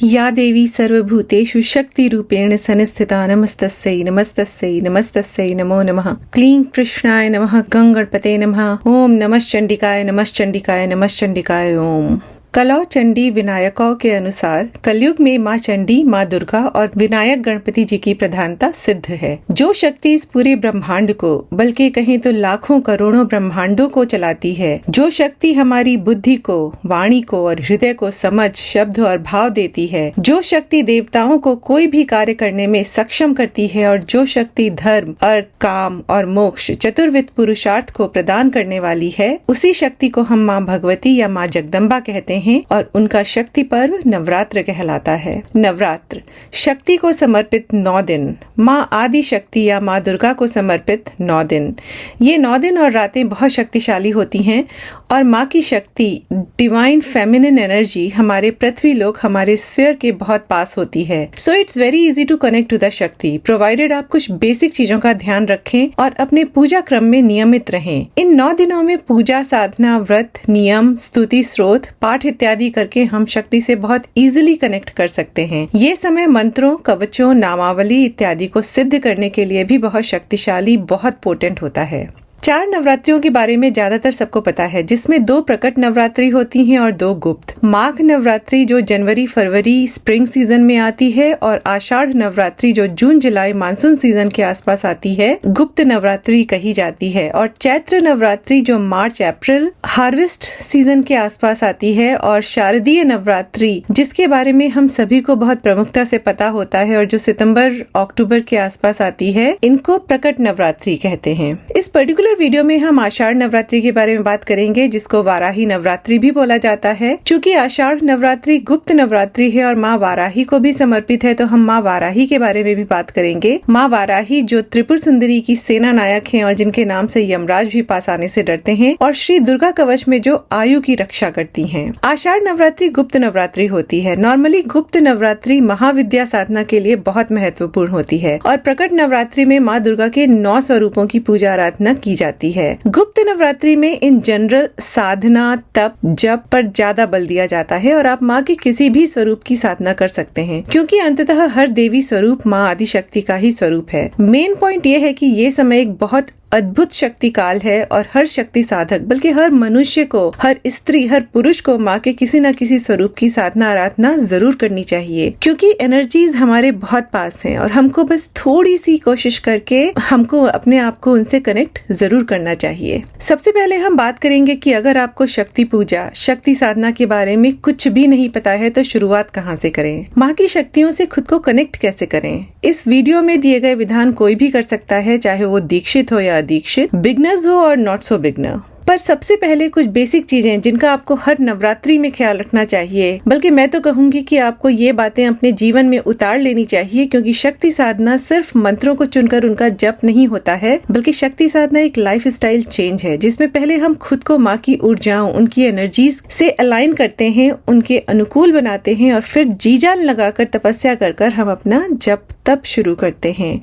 या देवी सर्वभूतेषु शक्तिरूपेण संस्थिता नमस्तस्यै नमस्तस्यै नमस्तस्यै नमो नमः। क्लीं कृष्णाय नमः, गं गणपते नमः। ओम नमश्चंडिकाय नमश्चंडिकाय नमश्चंडिकाय ओम। कलौ चंडी विनायकों के अनुसार कलयुग में माँ चंडी, माँ दुर्गा और विनायक गणपति जी की प्रधानता सिद्ध है। जो शक्ति इस पूरे ब्रह्मांड को, बल्कि कहें तो लाखों करोड़ों ब्रह्मांडों को चलाती है, जो शक्ति हमारी बुद्धि को, वाणी को और हृदय को समझ, शब्द और भाव देती है, जो शक्ति देवताओं को कोई भी कार्य करने में सक्षम करती है और जो शक्ति धर्म, अर्थ, काम और मोक्ष चतुर्विध पुरुषार्थ को प्रदान करने वाली है, उसी शक्ति को हम माँ भगवती या माँ जगदम्बा कहते हैं और उनका शक्ति पर्व नवरात्र कहलाता है। नवरात्र शक्ति को समर्पित 9 दिन, माँ आदि शक्ति या माँ दुर्गा को समर्पित 9 दिन। ये 9 दिन और रातें बहुत शक्तिशाली होती हैं और माँ की शक्ति, डिवाइन फेमिनिन एनर्जी हमारे पृथ्वी लोक, हमारे स्फीयर के बहुत पास होती है। So it's very easy to connect to the Shakti, provided आप कुछ बेसिक चीजों का ध्यान रखें और अपने पूजा क्रम में नियमित रहें। इन 9 दिनों में पूजा, साधना, व्रत, नियम, स्तुति, स्रोत, पाठ इत्यादि करके हम शक्ति से बहुत इजीली कनेक्ट कर सकते हैं। ये समय मंत्रों, कवचों, नामावली इत्यादि को सिद्ध करने के लिए भी बहुत शक्तिशाली, बहुत पोटेंट होता है। 4 नवरात्रियों के बारे में ज्यादातर सबको पता है, जिसमें 2 प्रकट नवरात्रि होती हैं और 2 गुप्त। माघ नवरात्रि जो जनवरी फरवरी स्प्रिंग सीजन में आती है और आषाढ़ नवरात्रि जो जून जुलाई मानसून सीजन के आसपास आती है, गुप्त नवरात्रि कही जाती है। और चैत्र नवरात्रि जो मार्च अप्रैल हार्वेस्ट सीजन के आसपास आती है। और शारदीय नवरात्रि जिसके बारे में हम सभी को बहुत प्रमुखता से पता होता है और जो सितंबर अक्टूबर के आसपास आती है, इनको प्रकट नवरात्रि कहते हैं। इस पर्टिकुलर वीडियो में हम आषाढ़ नवरात्रि के बारे में बात करेंगे, जिसको वाराही नवरात्रि भी बोला जाता है। चूंकि आषाढ़ नवरात्रि गुप्त नवरात्रि है और माँ वाराही को भी समर्पित है, तो हम माँ वाराही के बारे में भी बात करेंगे। माँ वाराही जो त्रिपुर सुंदरी की सेना नायक है और जिनके नाम से यमराज भी पास आने से डरते हैं, और श्री दुर्गा कवच में जो आयु की रक्षा करती है। आषाढ़ नवरात्रि गुप्त नवरात्रि होती है। नॉर्मली गुप्त नवरात्रि महाविद्या साधना के लिए बहुत महत्वपूर्ण होती है और प्रकट नवरात्रि में माँ दुर्गा के 9 स्वरूपों की पूजा आराधना की जाती है। गुप्त नवरात्रि में इन जनरल साधना, तप, जप पर ज्यादा बल दिया जाता है और आप माँ के किसी भी स्वरूप की साधना कर सकते हैं, क्योंकि अंततः हर देवी स्वरूप माँ आदि शक्ति का ही स्वरूप है। मेन पॉइंट ये है कि ये समय एक बहुत अद्भुत शक्ति काल है और हर शक्ति साधक, बल्कि हर मनुष्य को, हर स्त्री, हर पुरुष को माँ के किसी न किसी स्वरूप की साधना आराधना जरूर करनी चाहिए, क्योंकि एनर्जीज हमारे बहुत पास हैं और हमको बस थोड़ी सी कोशिश करके हमको अपने आप को उनसे कनेक्ट जरूर करना चाहिए। सबसे पहले हम बात करेंगे कि अगर आपको शक्ति पूजा, शक्ति साधना के बारे में कुछ भी नहीं पता है तो शुरुआत कहाँ से करें, माँ की शक्तियों से खुद को कनेक्ट कैसे करें। इस वीडियो में दिए गए विधान कोई भी कर सकता है, चाहे वो दीक्षित हो या अदीक्षित, बिगनर्स हो और नॉट सो बिगनर। पर सबसे पहले कुछ बेसिक चीजें जिनका आपको हर नवरात्रि में ख्याल रखना चाहिए, बल्कि मैं तो कहूंगी कि आपको ये बातें अपने जीवन में उतार लेनी चाहिए, क्योंकि शक्ति साधना सिर्फ मंत्रों को चुनकर उनका जप नहीं होता है, बल्कि शक्ति साधना एक लाइफस्टाइल चेंज है, जिसमें पहले हम खुद को माँ की ऊर्जाओं, उनकी एनर्जीज से अलाइन करते हैं, उनके अनुकूल बनाते हैं और फिर जी जान लगाकर तपस्या कर हम अपना जप तप शुरू करते हैं।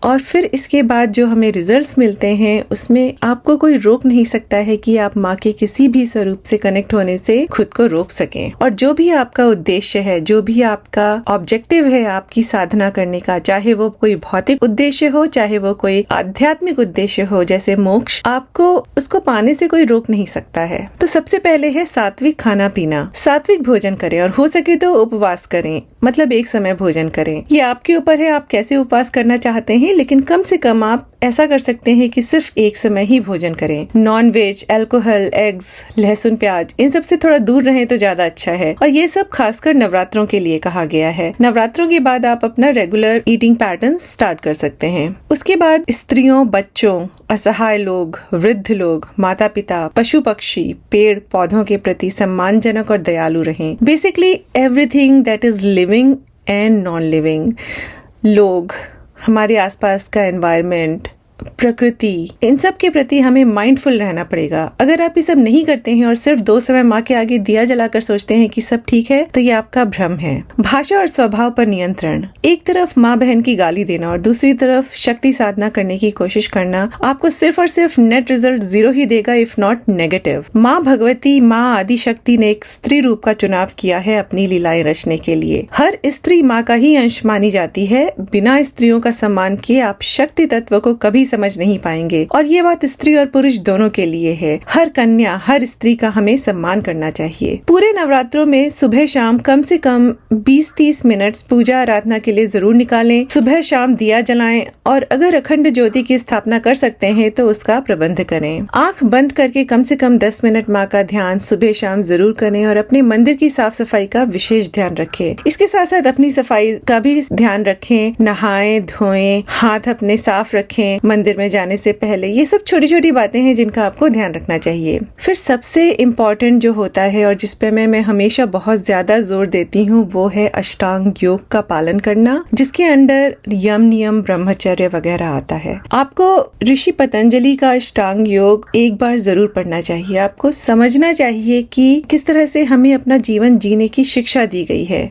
और फिर इसके बाद जो हमें रिजल्ट्स मिलते हैं, उसमें आपको कोई रोक नहीं सकता है कि आप माँ के किसी भी स्वरूप से कनेक्ट होने से खुद को रोक सकें। और जो भी आपका उद्देश्य है, जो भी आपका ऑब्जेक्टिव है आपकी साधना करने का, चाहे वो कोई भौतिक उद्देश्य हो, चाहे वो कोई आध्यात्मिक उद्देश्य हो जैसे मोक्ष, आपको उसको पाने से कोई रोक नहीं सकता है। तो सबसे पहले है सात्विक खाना पीना। सात्विक भोजन करें और हो सके तो उपवास करें, मतलब एक समय भोजन करें। ये आपके ऊपर है आप कैसे उपवास करना चाहते हैं, लेकिन कम से कम आप ऐसा कर सकते हैं कि सिर्फ एक समय ही भोजन करें। नॉन वेज, अल्कोहल, एग्स, लहसुन, प्याज, इन सब से थोड़ा दूर रहें तो ज्यादा अच्छा है। और ये सब खासकर नवरात्रों के लिए कहा गया है। नवरात्रों के बाद आप अपना रेगुलर ईटिंग पैटर्न स्टार्ट कर सकते हैं। उसके बाद स्त्रियों, बच्चों, असहाय लोग, वृद्ध लोग, माता पिता, पशु पक्षी, पेड़ पौधों के प्रति सम्मानजनक और दयालु रहें। Basically everything that is living and non living, लोग, हमारे आसपास का एनवायरनमेंट, प्रकृति, इन सब के प्रति हमें माइंडफुल रहना पड़ेगा। अगर आप ये सब नहीं करते हैं और सिर्फ 2 समय माँ के आगे दिया जलाकर सोचते हैं कि सब ठीक है, तो ये आपका भ्रम है। भाषा और स्वभाव पर नियंत्रण, एक तरफ माँ बहन की गाली देना और दूसरी तरफ शक्ति साधना करने की कोशिश करना आपको सिर्फ और सिर्फ नेट रिजल्ट 0 ही देगा, इफ नॉट नेगेटिव। माँ भगवती, माँ आदि शक्ति ने एक स्त्री रूप का चुनाव किया है अपनी लीलाएं रचने के लिए। हर स्त्री माँ का ही अंश मानी जाती है। बिना स्त्रियों का सम्मान किए आप शक्ति तत्व को कभी समझ नहीं पाएंगे, और ये बात स्त्री और पुरुष दोनों के लिए है। हर कन्या, हर स्त्री का हमें सम्मान करना चाहिए। पूरे नवरात्रों में सुबह शाम कम से कम 20-30 मिनट पूजा आराधना के लिए जरूर निकालें। सुबह शाम दिया जलाएं, और अगर अखंड ज्योति की स्थापना कर सकते हैं तो उसका प्रबंध करें। आंख बंद करके कम से कम 10 मिनट माँ का ध्यान सुबह शाम जरूर करें, और अपने मंदिर की साफ सफाई का विशेष ध्यान रखें। इसके साथ साथ अपनी सफाई का भी ध्यान रखें। नहाएं धोएं, हाथ अपने साफ रखें मंदिर में जाने से पहले। ये सब छोटी छोटी बातें हैं जिनका आपको ध्यान रखना चाहिए। फिर सबसे इम्पोर्टेंट जो होता है और जिस पे मैं हमेशा बहुत ज्यादा जोर देती हूँ, वो है अष्टांग योग का पालन करना, जिसके अंडर यम नियम ब्रह्मचर्य वगैरह आता है। आपको ऋषि पतंजलि का अष्टांग योग एक बार जरूर पढ़ना चाहिए। आपको समझना चाहिए कि किस तरह से हमें अपना जीवन जीने की शिक्षा दी गई है,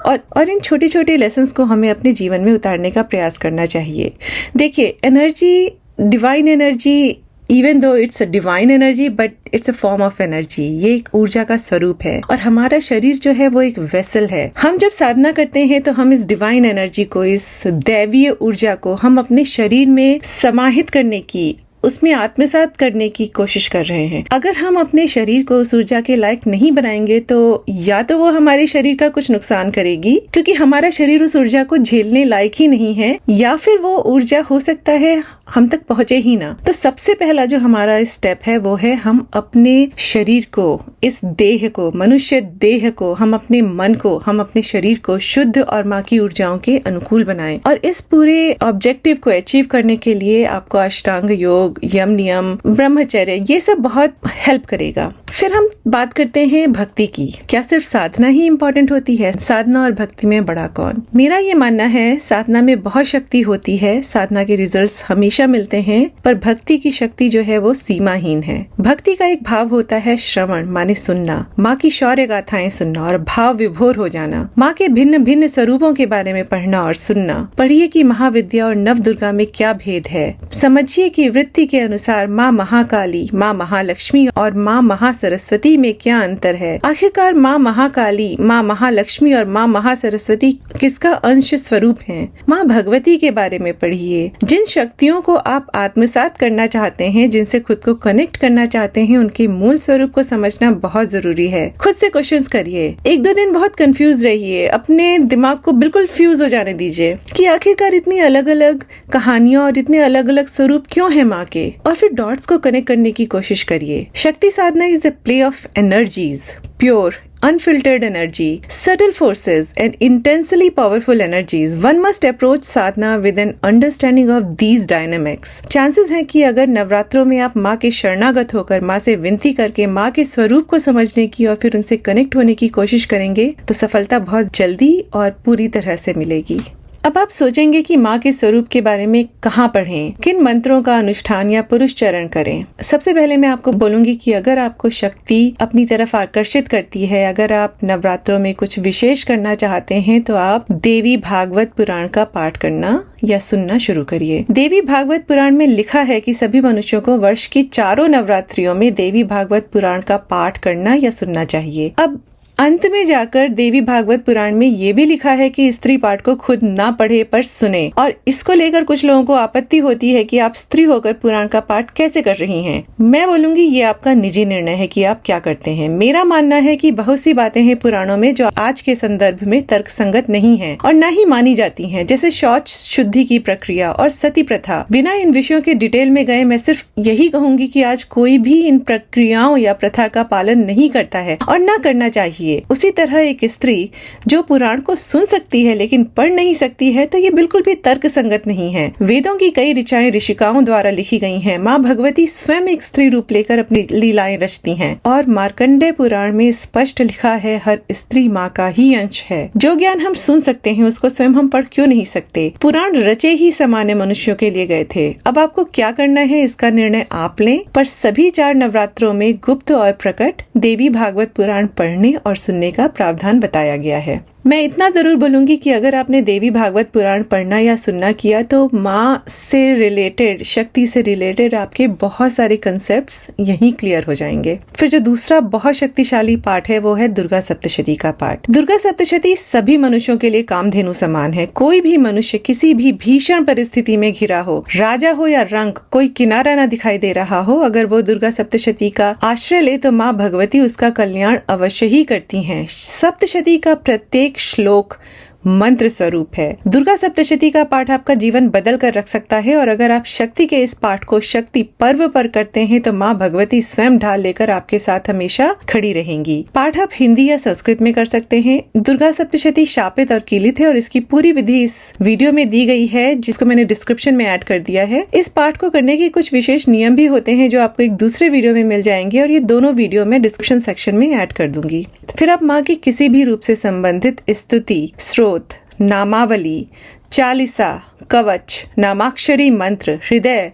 और इन छोटे छोटे लेसन्स को हमें अपने जीवन में उतारने का प्रयास करना चाहिए। देखिए, energy, divine energy, even though it's a divine energy, but it's a form of energy. ये एक ऊर्जा का स्वरूप है, और हमारा शरीर जो है वो एक वेसल है। हम जब साधना करते हैं तो हम इस डिवाइन एनर्जी को, इस दैवीय ऊर्जा को हम अपने शरीर में समाहित करने की, उसमें आत्मसात करने की कोशिश कर रहे हैं। अगर हम अपने शरीर को उस ऊर्जा के लायक नहीं बनाएंगे तो या तो वो हमारे शरीर का कुछ नुकसान करेगी, क्योंकि हमारा शरीर उस ऊर्जा को झेलने लायक ही नहीं है, या फिर वो ऊर्जा हो सकता है हम तक पहुंचे ही ना। तो सबसे पहला जो हमारा स्टेप है वो है हम अपने शरीर को, इस देह को, मनुष्य देह को, हम अपने मन को, हम अपने शरीर को शुद्ध और माँ की ऊर्जाओं के अनुकूल बनाएं। और इस पूरे ऑब्जेक्टिव को अचीव करने के लिए आपको अष्टांग योग, यम नियम, ब्रह्मचर्य, ये सब बहुत हेल्प करेगा। फिर हम बात करते हैं भक्ति की। क्या सिर्फ साधना ही इम्पोर्टेंट होती है? साधना और भक्ति में बड़ा कौन? मेरा ये मानना है साधना में बहुत शक्ति होती है, साधना के रिजल्ट्स हमेशा मिलते हैं, पर भक्ति की शक्ति जो है वो सीमाहीन है। भक्ति का एक भाव होता है श्रवण, माने सुनना, माँ की शौर्य गाथाएं सुनना और भाव विभोर हो जाना, माँ के भिन्न भिन्न स्वरूपों के बारे में पढ़ना और सुनना। पढ़िए कि महाविद्या और नव दुर्गा में क्या भेद है। समझिए कि वृत्ति के अनुसार माँ महाकाली, माँ महालक्ष्मी और माँ महासरस्वती में क्या अंतर है। आखिरकार माँ महाकाली, माँ महालक्ष्मी और माँ महासरस्वती किसका अंश स्वरूप है। माँ भगवती के बारे में पढ़िए। जिन शक्तियों को आप आत्मसात करना चाहते हैं, जिनसे खुद को कनेक्ट करना चाहते हैं, उनके मूल स्वरूप को समझना बहुत जरूरी है। खुद से क्वेश्चंस करिए। 1-2 दिन बहुत कंफ्यूज रहिए, अपने दिमाग को बिल्कुल फ्यूज हो जाने दीजिए कि आखिरकार इतनी अलग अलग कहानियां और इतने अलग अलग स्वरूप क्यों है माँ के, और फिर डॉट्स को कनेक्ट करने की कोशिश करिए। Shakti Sadhana is the play of energies, pure, unfiltered energy, subtle forces and intensely powerful energies. One must approach sadhana with an understanding of these dynamics. Chances हैं कि अगर नवरात्रों में आप माँ के शरणागत होकर, माँ से विनती करके माँ के स्वरूप को समझने की और फिर उनसे कनेक्ट होने की कोशिश करेंगे तो सफलता बहुत जल्दी और पूरी तरह से मिलेगी। अब आप सोचेंगे कि माँ के स्वरूप के बारे में कहाँ पढ़ें, किन मंत्रों का अनुष्ठान या पुरुष चरण करें। सबसे पहले मैं आपको बोलूंगी कि अगर आपको शक्ति अपनी तरफ आकर्षित करती है, अगर आप नवरात्रों में कुछ विशेष करना चाहते हैं, तो आप देवी भागवत पुराण का पाठ करना या सुनना शुरू करिए। देवी भागवत पुराण में लिखा है कि सभी मनुष्यों को वर्ष की 4 नवरात्रियों में देवी भागवत पुराण का पाठ करना या सुनना चाहिए। अब अंत में जाकर देवी भागवत पुराण में ये भी लिखा है कि स्त्री पाठ को खुद ना पढ़े पर सुने, और इसको लेकर कुछ लोगों को आपत्ति होती है कि आप स्त्री होकर पुराण का पाठ कैसे कर रही हैं। मैं बोलूंगी ये आपका निजी निर्णय है कि आप क्या करते हैं। मेरा मानना है कि बहुत सी बातें हैं पुराणों में जो आज के संदर्भ में तर्कसंगत नहीं है और न ही मानी जाती हैं, जैसे शौच शुद्धि की प्रक्रिया और सती प्रथा। बिना इन विषयों के डिटेल में गए मैं सिर्फ यही कहूंगी कि आज कोई भी इन प्रक्रियाओं या प्रथा का पालन नहीं करता है और न करना चाहिए। चाहिए। उसी तरह एक स्त्री जो पुराण को सुन सकती है लेकिन पढ़ नहीं सकती है, तो ये बिल्कुल भी तर्क संगत नहीं है। वेदों की कई ऋचाएं ऋषिकाओं द्वारा लिखी गई हैं। माँ भगवती स्वयं एक स्त्री रूप लेकर अपनी लीलाएं रचती हैं और मार्कंडेय पुराण में स्पष्ट लिखा है हर स्त्री माँ का ही अंश है। जो ज्ञान हम सुन सकते हैं उसको स्वयं हम पढ़ क्यों नहीं सकते? पुराण रचे ही सामान्य मनुष्यों के लिए गए थे। अब आपको क्या करना है इसका निर्णय आप लें, पर सभी 4 नवरात्रों में गुप्त और प्रकट देवी भागवत पुराण पढ़ने और सुनने का प्रावधान बताया गया है। मैं इतना जरूर बोलूंगी कि अगर आपने देवी भागवत पुराण पढ़ना या सुनना किया तो माँ से रिलेटेड, शक्ति से रिलेटेड आपके बहुत सारे कंसेप्ट्स यहीं क्लियर हो जाएंगे। फिर जो दूसरा बहुत शक्तिशाली पाठ है वो है दुर्गा सप्तशती का पाठ। दुर्गा सप्तशती सभी मनुष्यों के लिए कामधेनु समान है। कोई भी मनुष्य किसी भी भीषण परिस्थिति में घिरा हो, राजा हो या रंक, कोई किनारा न दिखाई दे रहा हो, अगर वो दुर्गा सप्तशती का आश्रय ले तो माँ भगवती उसका कल्याण अवश्य ही करती हैं। सप्तशती का प्रत्येक श्लोक मंत्र स्वरूप है। दुर्गा सप्तशती का पाठ आपका जीवन बदल कर रख सकता है और अगर आप शक्ति के इस पाठ को शक्ति पर्व पर करते हैं तो माँ भगवती स्वयं ढाल लेकर आपके साथ हमेशा खड़ी रहेंगी। पाठ आप हिंदी या संस्कृत में कर सकते हैं। दुर्गा सप्तशती शापित और कीलित है और इसकी पूरी विधि इस वीडियो में दी गई है, जिसको मैंने डिस्क्रिप्शन में ऐड कर दिया है। इस पाठ को करने के कुछ विशेष नियम भी होते हैं जो आपको एक दूसरे वीडियो में मिल जाएंगे और ये दोनों वीडियो में डिस्क्रिप्शन सेक्शन में ऐड कर दूंगी। फिर आप माँ की किसी भी रूप से संबंधित स्तुति, स्रोत, नामावली, चालीसा, कवच, नामाक्षरी मंत्र, हृदय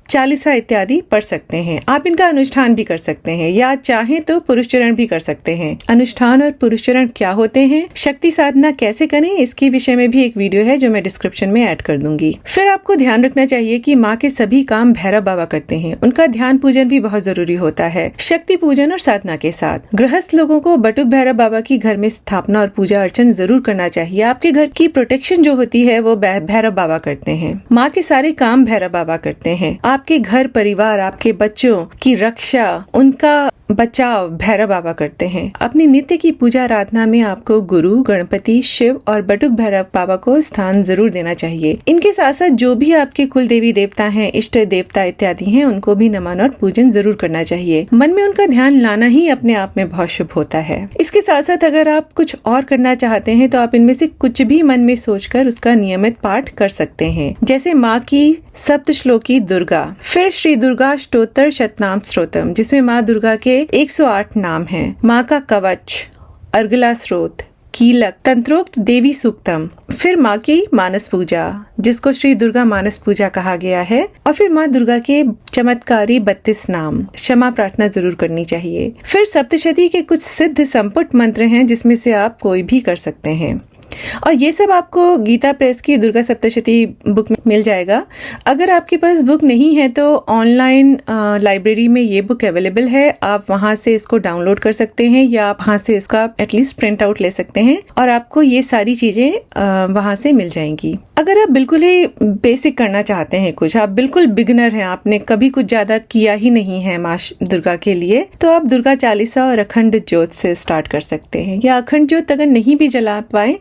चालीसा इत्यादि पढ़ सकते हैं। आप इनका अनुष्ठान भी कर सकते हैं या चाहें तो पुरुष चरण भी कर सकते हैं। अनुष्ठान और पुरुष चरण क्या होते हैं, शक्ति साधना कैसे करें, इसके विषय में भी एक वीडियो है जो मैं डिस्क्रिप्शन में ऐड कर दूंगी। फिर आपको ध्यान रखना चाहिए कि माँ के सभी काम भैरव बाबा करते हैं। उनका ध्यान पूजन भी बहुत जरूरी होता है। शक्ति पूजन और साधना के साथ गृहस्थ लोगों को बटुक भैरव बाबा की घर में स्थापना और पूजा अर्चन जरूर करना चाहिए। आपके घर की प्रोटेक्शन जो होती है वो भैरव बाबा करते हैं। माँ के सारे काम भैरव बाबा करते हैं। आपके घर परिवार, आपके बच्चों की रक्षा, उनका बचाव भैरव बाबा करते हैं। अपनी नित्य की पूजा आराधना में आपको गुरु, गणपति, शिव और बटुक भैरव बाबा को स्थान जरूर देना चाहिए। इनके साथ साथ जो भी आपके कुल देवी देवता हैं, इष्ट देवता इत्यादि हैं, उनको भी नमन और पूजन जरूर करना चाहिए। मन में उनका ध्यान लाना ही अपने आप में बहुत शुभ होता है। इसके साथ साथ अगर आप कुछ और करना चाहते हैं तो आप इनमें से कुछ भी मन में सोचकर उसका नियमित पाठ कर सकते हैं, जैसे माँ की सप्तश्लोकी दुर्गा, फिर श्री दुर्गा स्तोत्र शतनाम स्तोत्रम, जिसमें माँ दुर्गा के 108 नाम हैं, माँ का कवच, अर्गला स्रोत, कीलक, तंत्रोक्त देवी सूक्तम, फिर माँ की मानस पूजा जिसको श्री दुर्गा मानस पूजा कहा गया है, और फिर माँ दुर्गा के चमत्कारी 32 नाम, क्षमा प्रार्थना जरूर करनी चाहिए। फिर सप्तशती के कुछ सिद्ध संपुट मंत्र हैं जिसमें से आप कोई भी कर सकते हैं और ये सब आपको गीता प्रेस की दुर्गा सप्तशती बुक में मिल जाएगा। अगर आपके पास बुक नहीं है तो ऑनलाइन लाइब्रेरी में ये बुक अवेलेबल है, आप वहां से इसको डाउनलोड कर सकते हैं या आप वहां से इसका एटलीस्ट प्रिंट आउट ले सकते हैं और आपको ये सारी चीजें वहां से मिल जाएंगी। अगर आप बिल्कुल ही बेसिक करना चाहते हैं, कुछ आप बिल्कुल बिगिनर हैं, आपने कभी कुछ ज्यादा किया ही नहीं है माँ दुर्गा के लिए, तो आप दुर्गा चालीसा और अखंड ज्योत से स्टार्ट कर सकते हैं। या अखंड ज्योत अगर नहीं भी जला पाए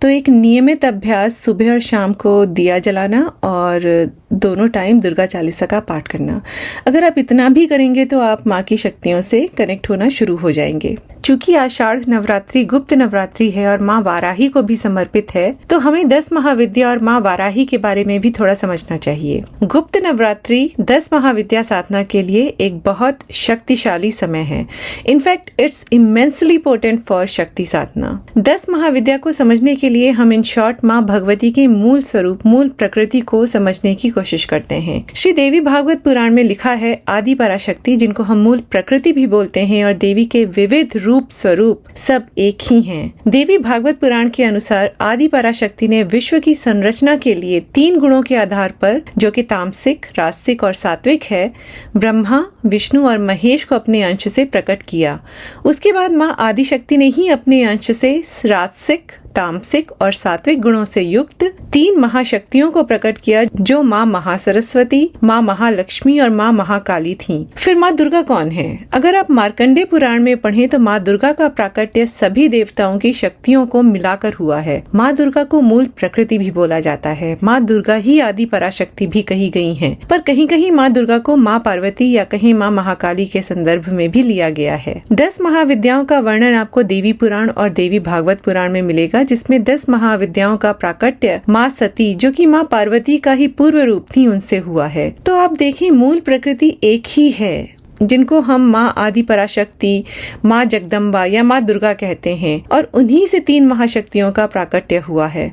तो एक नियमित अभ्यास सुबह और शाम को दिया जलाना और दोनों टाइम दुर्गा चालीसा का पाठ करना। अगर आप इतना भी करेंगे तो आप माँ की शक्तियों से कनेक्ट होना शुरू हो जाएंगे। चूंकि आषाढ़ नवरात्रि गुप्त नवरात्रि है और माँ वाराही को भी समर्पित है, तो हमें 10 महाविद्या और माँ वाराही के बारे में भी थोड़ा समझना चाहिए। गुप्त नवरात्रि 10 महाविद्या साधना के लिए एक बहुत शक्तिशाली समय है। In fact it's immensely potent for शक्ति साधना। 10 महाविद्या को समझने के लिए हम इन शॉर्ट माँ भगवती के मूल स्वरूप, मूल प्रकृति को समझने की कोशिश करते हैं। श्री देवी भागवत पुराण में लिखा है आदि पराशक्ति, जिनको हम मूल प्रकृति भी बोलते हैं, और देवी के विविध रूप स्वरूप सब एक ही हैं। देवी भागवत पुराण के अनुसार आदि पराशक्ति ने विश्व की संरचना के लिए 3 गुणों के आधार पर, जो कि तामसिक, राजसिक और सात्विक है, ब्रह्मा, विष्णु और महेश को अपने अंश से प्रकट किया। उसके बाद माँ आदिशक्ति ने ही अपने अंश से राजसिक, तामसिक और सात्विक गुणों से युक्त 3 महाशक्तियों को प्रकट किया, जो माँ महासरस्वती, माँ महालक्ष्मी और माँ महाकाली थीं। फिर माँ दुर्गा कौन है? अगर आप मार्कंडेय पुराण में पढ़ें तो माँ दुर्गा का प्राकट्य सभी देवताओं की शक्तियों को मिलाकर हुआ है। माँ दुर्गा को मूल प्रकृति भी बोला जाता है। माँ दुर्गा ही आदि पराशक्ति भी कही गई है, पर कहीं कहीं माँ दुर्गा को माँ पार्वती या कहीं माँ महाकाली के संदर्भ में भी लिया गया है। 10 महाविद्याओं का वर्णन आपको देवी पुराण और देवी भागवत पुराण में मिलेगा, जिसमें 10 महाविद्याओं का प्राकट्य माँ सती, जो कि माँ पार्वती का ही पूर्व रूप थी, उनसे हुआ है। तो आप देखें, मूल प्रकृति एक ही है, जिनको हम माँ आदि पराशक्ति, माँ जगदम्बा या माँ दुर्गा कहते हैं, और उन्हीं से 3 महाशक्तियों का प्राकट्य हुआ है,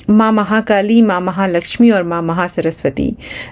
माँ महाकाली, माँ महालक्ष्मी और माँ महासरस्वती।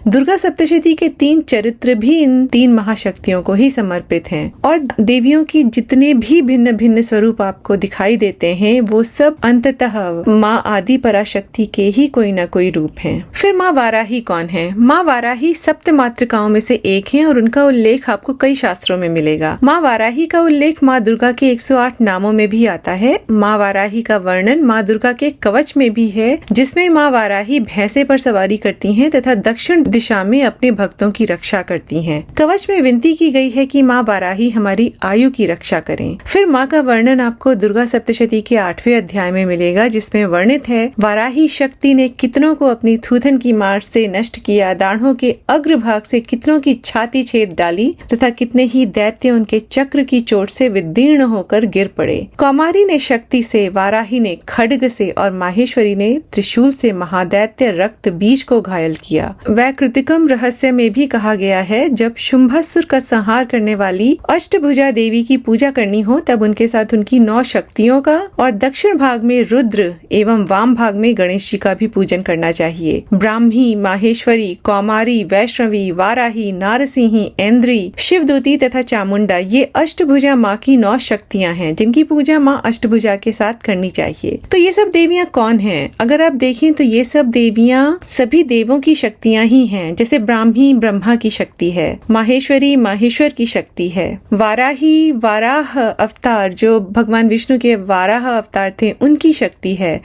दुर्गा सप्तशती के 3 चरित्र भी इन 3 महाशक्तियों को ही समर्पित हैं, और देवियों की जितने भी भिन्न भिन्न स्वरूप आपको दिखाई देते हैं, वो सब अंततः माँ आदि पराशक्ति के ही कोई न कोई रूप हैं। फिर माँ वाराही कौन है? माँ वाराही सप्त मातृकाओं में से एक है और उनका उल्लेख आपको कई शास्त्रों में मिलेगा। माँ वाराही का उल्लेख माँ दुर्गा के 108 नामों में भी आता है। माँ वाराही का वर्णन माँ दुर्गा के कवच में भी है, जिसमें माँ वाराही भैंसे पर सवारी करती हैं तथा दक्षिण दिशा में अपने भक्तों की रक्षा करती हैं। कवच में विनती की गई है कि माँ वाराही हमारी आयु की रक्षा करें। फिर माँ का वर्णन आपको दुर्गा सप्तशती के 8वें अध्याय में मिलेगा, जिसमें वर्णित है वाराही शक्ति ने कितनों को अपनी थूथन की मार से नष्ट किया, दाढ़ों के अग्रभाग से कितनों की छाती छेद डाली तथा कितने ही दैत्य उनके चक्र की चोट से विदीर्ण होकर गिर पड़े। कौमारी ने शक्ति से, वाराही ने खड्ग से और माहेश्वरी ने त्रिशूल से महादैत्य रक्त बीज को घायल किया। वैकृतिकम रहस्य में भी कहा गया है, जब शुंभासुर का संहार करने वाली अष्टभुजा देवी की पूजा करनी हो, तब उनके साथ उनकी 9 शक्तियों का और दक्षिण भाग में रुद्र एवं वाम भाग में गणेश जी का भी पूजन करना चाहिए। ब्राह्मी, माहेश्वरी, कौमारी, वैष्णवी, वाराही, नारसिंही, ऐन्द्री, शिवदूती तथा चामुंडा, ये अष्टभुजा माँ की 9 शक्तियाँ हैं, जिनकी पूजा माँ अष्टभुजा के साथ करनी चाहिए। तो ये सब देवियाँ कौन हैं? अगर आप देखें तो ये सब देवियाँ सभी देवों की शक्तियाँ ही हैं। जैसे ब्राह्मी ब्रह्मा की शक्ति है, माहेश्वरी माहेश्वर की शक्ति है, वाराही वाराह अवतार जो भगवान विष्णु के वाराह अवतार थे उनकी शक्ति है,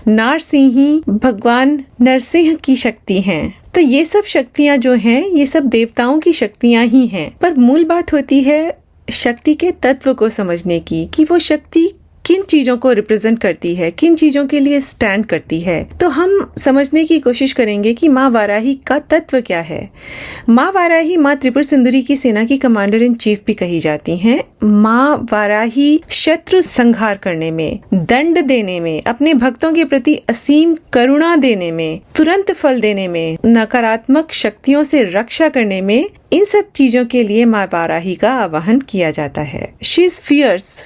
नारसिंही भगवान नरसिंह की शक्ति है। तो ये सब शक्तियाँ जो हैं, ये सब देवताओं की शक्तियाँ ही हैं। पर मूल बात होती है शक्ति के तत्व को समझने की, कि वो शक्ति किन चीजों को रिप्रेजेंट करती है, किन चीजों के लिए स्टैंड करती है। तो हम समझने की कोशिश करेंगे कि माँ वाराही का तत्व क्या है। माँ वाराही माँ त्रिपुर सुंदरी की सेना की कमांडर इन चीफ भी कही जाती हैं। माँ वाराही शत्रु संहार करने में, दंड देने में, अपने भक्तों के प्रति असीम करुणा देने में, तुरंत फल देने में, नकारात्मक शक्तियों से रक्षा करने में, इन सब चीजों के लिए माँ वाराही का आवाहन किया जाता है। She is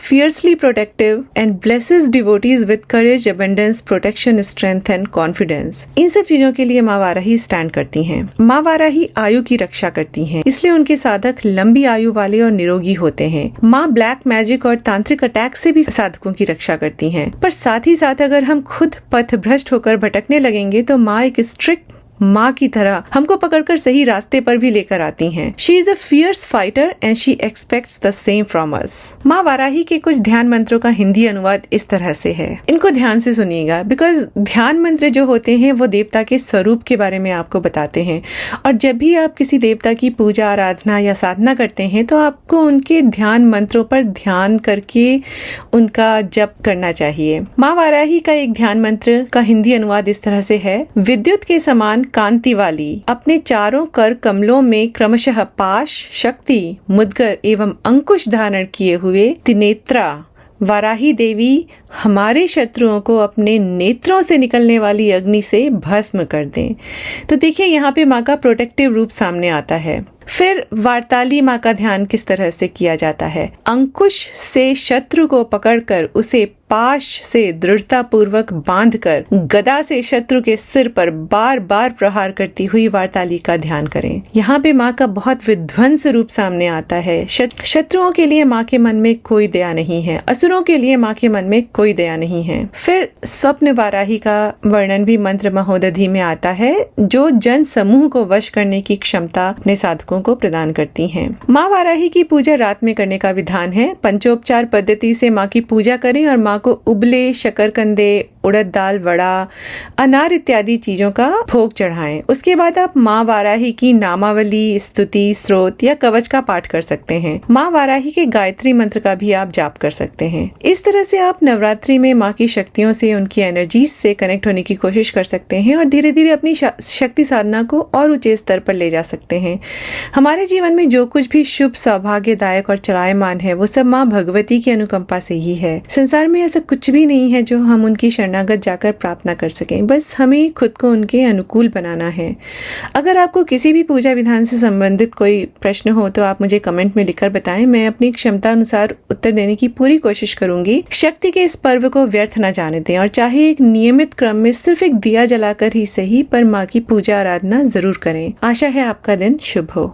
fiercely protective and blesses devotees with courage, abundance, protection, strength and confidence। इन सब चीजों के लिए माँ वाराही स्टैंड करती हैं। माँ वाराही आयु की रक्षा करती हैं, इसलिए उनके साधक लंबी आयु वाले और निरोगी होते हैं। माँ ब्लैक मैजिक और तांत्रिक अटैक से भी साधकों की रक्षा करती हैं। पर साथ ही साथ अगर हम खुद पथ भ्रष्ट होकर भटकने लगेंगे तो माँ एक स्ट्रिक्ट माँ की तरह हमको पकड़कर सही रास्ते पर भी लेकर आती हैं। She is a fierce fighter and she aspects the same from us. माँ वाराही के कुछ ध्यान मंत्रों का हिंदी अनुवाद इस तरह से है, इनको ध्यान से सुनिएगा, बिकॉज ध्यान मंत्र जो होते हैं वो देवता के स्वरूप के बारे में आपको बताते हैं। और जब भी आप किसी देवता की पूजा आराधना या साधना करते हैं तो आपको उनके ध्यान मंत्रों पर ध्यान करके उनका जप करना चाहिए। माँ वाराही का एक ध्यान मंत्र का हिंदी अनुवाद इस तरह से है, विद्युत के समान कांति वाली, अपने चारों कर कमलों में क्रमशः पाश, शक्ति, मुद्गर एवं अंकुश धारण किए हुए त्रिनेत्रा वाराही देवी हमारे शत्रुओं को अपने नेत्रों से निकलने वाली अग्नि से भस्म कर दें। तो देखिए यहाँ पे माँ का प्रोटेक्टिव रूप सामने आता है। फिर वार्ताली माँ का ध्यान किस तरह से किया जाता है, अंकुश से शत्रु को पकड़कर उसे पाश से दृढ़ता पूर्वक बांधकर गदा से शत्रु के सिर पर बार बार प्रहार करती हुई वार्ताली का ध्यान करें। यहाँ पे माँ का बहुत विध्वंस रूप सामने आता है। शत्रुओं के लिए माँ के मन में कोई दया नहीं है, असुरों के लिए माँ के मन में कोई दया नहीं है। फिर स्वप्न वाराही का वर्णन भी मंत्र महोदधि में आता है, जो जन समूह को वश करने की क्षमता अपने साधकों लोगों को प्रदान करती हैं। माँ वाराही की पूजा रात में करने का विधान है। पंचोपचार पद्धति से माँ की पूजा करें और माँ को उबले शकरकंदे, उड़द दाल, वड़ा, अनार इत्यादि चीजों का भोग चढ़ाएं। उसके बाद आप माँ वाराही की नामावली, स्तुति, स्रोत या कवच का पाठ कर सकते हैं। माँ वाराही के गायत्री मंत्र का भी आप जाप कर सकते हैं। इस तरह से आप नवरात्रि में माँ की शक्तियों से, उनकी एनर्जी से कनेक्ट होने की कोशिश कर सकते हैं और धीरे धीरे अपनी शक्ति साधना को और ऊंचे स्तर पर ले जा सकते हैं। हमारे जीवन में जो कुछ भी शुभ, सौभाग्यदायक और चलायमान है वो सब माँ भगवती की अनुकंपा से ही है। संसार में ऐसा कुछ भी नहीं है जो हम उनकी शरणागत जाकर प्राप्त न कर सकें। बस हमें खुद को उनके अनुकूल बनाना है। अगर आपको किसी भी पूजा विधान से संबंधित कोई प्रश्न हो तो आप मुझे कमेंट में लिखकर बताएं। मैं अपनी क्षमता अनुसार उत्तर देने की पूरी कोशिश करूंगी। शक्ति के इस पर्व को व्यर्थ न जाने दें और चाहे एक नियमित क्रम में सिर्फ एक दिया जलाकर ही सही, पर माँ की पूजा आराधना जरूर करें। आशा है आपका दिन शुभ हो।